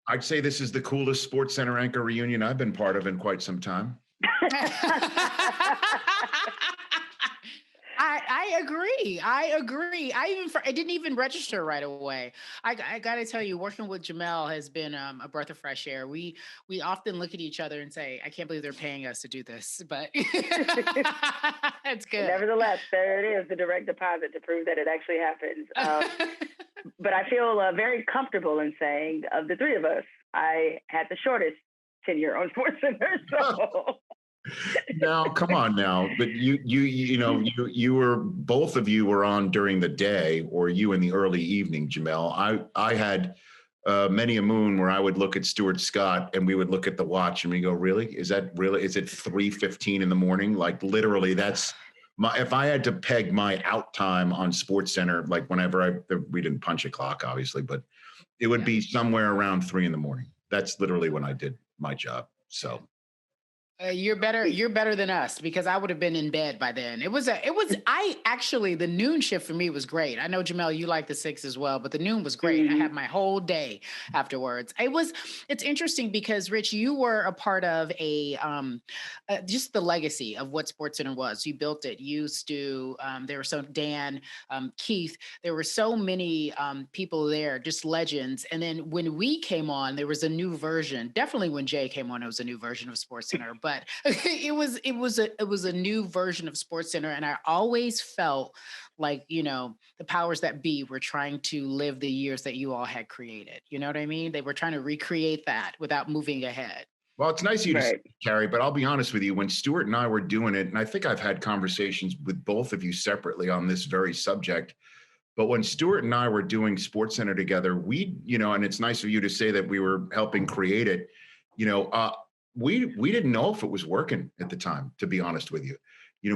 I'd say this is the coolest SportsCenter anchor reunion I've been part of in quite some time. I agree. I didn't even register right away. I got to tell you, working with Jemele has been a breath of fresh air. We often look at each other and say, "I can't believe they're paying us to do this," but it's good. Nevertheless, there it is, the direct deposit to prove that it actually happens. But I feel very comfortable in saying, of the three of us, I had the shortest tenure on SportsCenter. So. No, come on now. But you were, both of you were on during the day, or you in the early evening, Jemele. I had many a moon where I would look at Stuart Scott and we would look at the watch and we go, really? Is it 3:15 in the morning? Like literally that's if I had to peg my out time on SportsCenter, like whenever we didn't punch a clock, obviously, but it would be somewhere around 3 in the morning. That's literally when I did my job. So. You're better than us, because I would have been in bed by then. The noon shift for me was great. I know, Jemele, you like the 6 as well, but the noon was great. I had my whole day afterwards. It's interesting because, Rich, you were a part of just the legacy of what SportsCenter was. You built it. You, Stu, there were Dan, Keith, there were so many people there, just legends. And then when we came on, there was a new version. Definitely when Jay came on, it was a new version of SportsCenter. But it was a new version of SportsCenter, and I always felt like, the powers that be were trying to live the years that you all had created. You know what I mean? They were trying to recreate that without moving ahead. Well, it's nice of you to say, Cari, but I'll be honest with you. When Stuart and I were doing it, and I think I've had conversations with both of you separately on this very subject, but when Stuart and I were doing SportsCenter together, we, and it's nice of you to say that we were helping create it, we didn't know if it was working at the time, to be honest with you.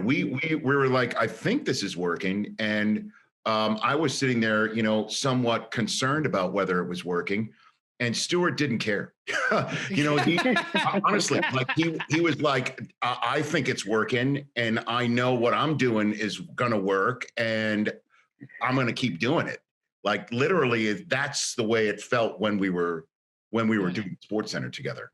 We were like, I think this is working. And I was sitting there, somewhat concerned about whether it was working. And Stuart didn't care. He honestly, like he was like, I think it's working and I know what I'm doing is going to work and I'm going to keep doing it. Like literally, that's the way it felt when we were doing SportsCenter together.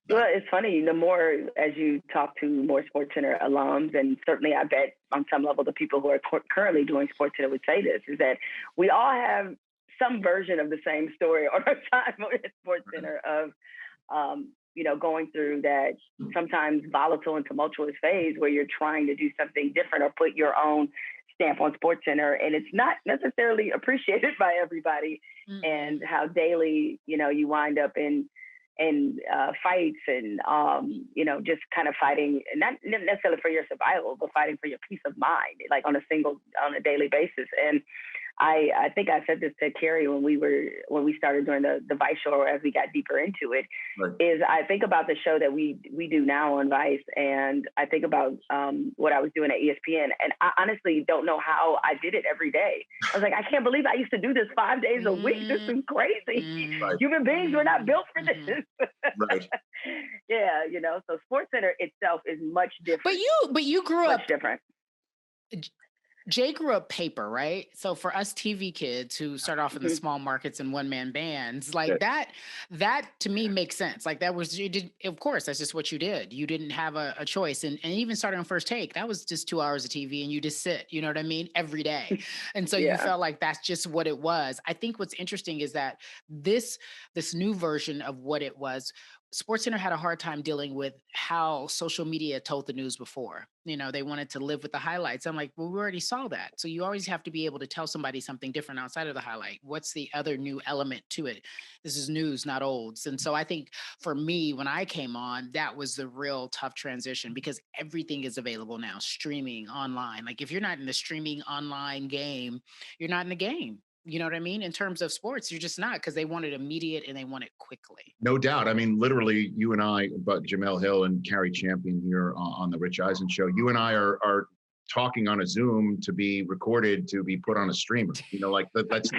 Well, it's funny, the more as you talk to more SportsCenter alums, and certainly I bet on some level the people who are currently doing SportsCenter would say this, is that we all have some version of the same story or time at SportsCenter of, going through that sometimes volatile and tumultuous phase where you're trying to do something different or put your own stamp on SportsCenter, and it's not necessarily appreciated by everybody, and how daily, you wind up in fights and, just kind of fighting, not necessarily for your survival, but fighting for your peace of mind, like on a daily basis. And I think I said this to Cari when we started doing the Vice show, or as we got deeper into it, is I think about the show that we do now on Vice, and I think about what I was doing at ESPN, and I honestly don't know how I did it every day. I was like, I can't believe I used to do this 5 days a week. This is crazy. Human beings were not built for this. Right. Yeah, so SportsCenter itself is much different. But you grew up different. Jay grew up paper, right? So for us TV kids who start off in the small markets and one-man bands, like that to me makes sense. Like that was, of course, that's just what you did. You didn't have a choice. And even starting on First Take, that was just 2 hours of TV and you just sit, you know what I mean? Every day. And so you felt like that's just what it was. I think what's interesting is that this new version of what it was, SportsCenter had a hard time dealing with how social media told the news before. They wanted to live with the highlights. I'm like, well, we already saw that. So you always have to be able to tell somebody something different outside of the highlight. What's the other new element to it? This is news, not olds. And so I think for me, when I came on, that was the real tough transition because everything is available now, streaming online. Like if you're not in the streaming online game, you're not in the game. You know what I mean? In terms of sports, you're just not, because they want it immediate and they want it quickly. No doubt. I mean, literally, you and I, but Jemele Hill and Cari Champion here on the Rich Eisen Show, you and I are talking on a Zoom to be recorded, to be put on a streamer. That's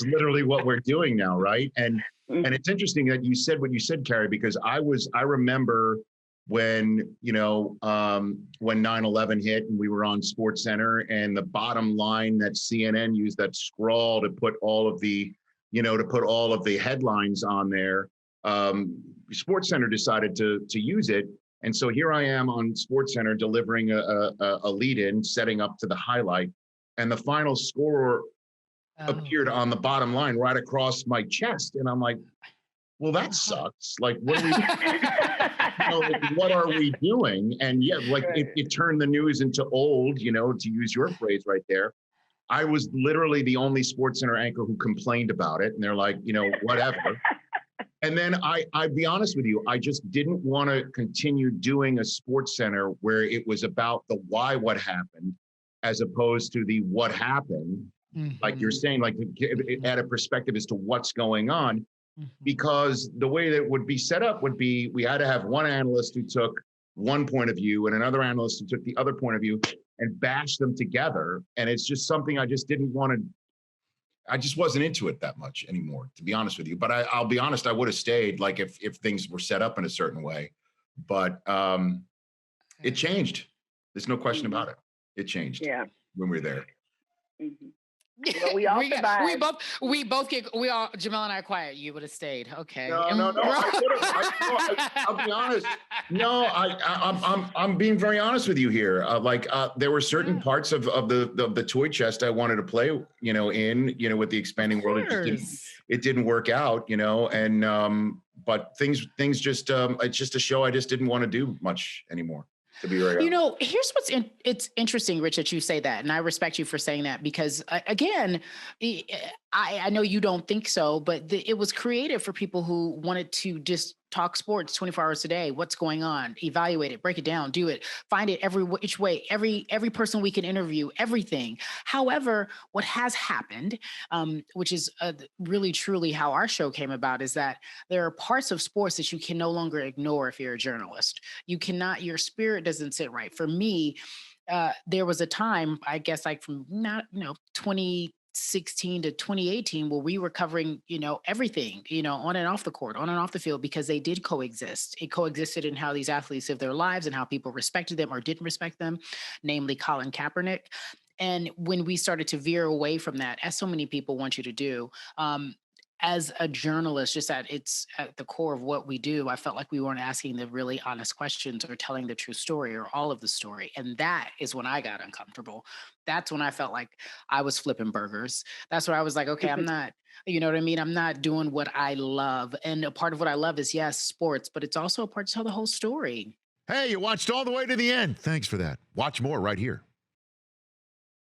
literally what we're doing now, right? And it's interesting that you said what you said, Cari, because I remember when 9/11 hit and we were on SportsCenter, and the bottom line that CNN used, that scrawl to put all of the to put all of the headlines on there. SportsCenter decided to use it. And so here I am on SportsCenter delivering a lead-in, setting up to the highlight. And the final score appeared on the bottom line right across my chest. And I'm like, well, that sucks. Like, what are we, what are we doing? And yeah, like it turned the news into old, to use your phrase right there. I was literally the only SportsCenter anchor who complained about it. And they're like, whatever. And then I'd be honest with you, I just didn't want to continue doing a SportsCenter where it was about the why, what happened, as opposed to the what happened. Like you're saying, like add a perspective as to what's going on. Because the way that would be set up would be we had to have one analyst who took one point of view and another analyst who took the other point of view and bash them together. And it's just something I just didn't want to, I just wasn't into it that much anymore, to be honest with you. But I'll be honest, I would have stayed like if things were set up in a certain way. But it changed. There's no question about it. It changed when we were there. Well, we all Jemele and I are quiet. You would have stayed. Okay. No. I'll be honest. No, I'm being very honest with you here. There were certain parts of the toy chest I wanted to play, with the expanding world. It didn't work out, and but things just it's just a show I just didn't want to do much anymore. To be very honest. Here's it's interesting, Rich, that you say that. And I respect you for saying that because, again, I know you don't think so, but it was created for people who wanted to just talk sports 24 hours a day. What's going on? Evaluate it, break it down, do it, find it every which way, every person we can interview, everything. However, what has happened, which is really truly how our show came about, is that there are parts of sports that you can no longer ignore if you're a journalist. You cannot, your spirit doesn't sit right. For me, there was a time, I guess, like from 2016 to 2018, where we were covering, everything, on and off the court, on and off the field, because they did coexist. It coexisted in how these athletes lived their lives and how people respected them or didn't respect them, namely Colin Kaepernick. And when we started to veer away from that, as so many people want you to do, as a journalist, just at the core of what we do, I felt like we weren't asking the really honest questions or telling the true story or all of the story. And that is when I got uncomfortable. That's when I felt like I was flipping burgers. That's where I was like, okay, I'm not, you know what I mean? I'm not doing what I love. And a part of what I love is, yes, sports, but it's also a part to tell the whole story. Hey, you watched all the way to the end. Thanks for that. Watch more right here.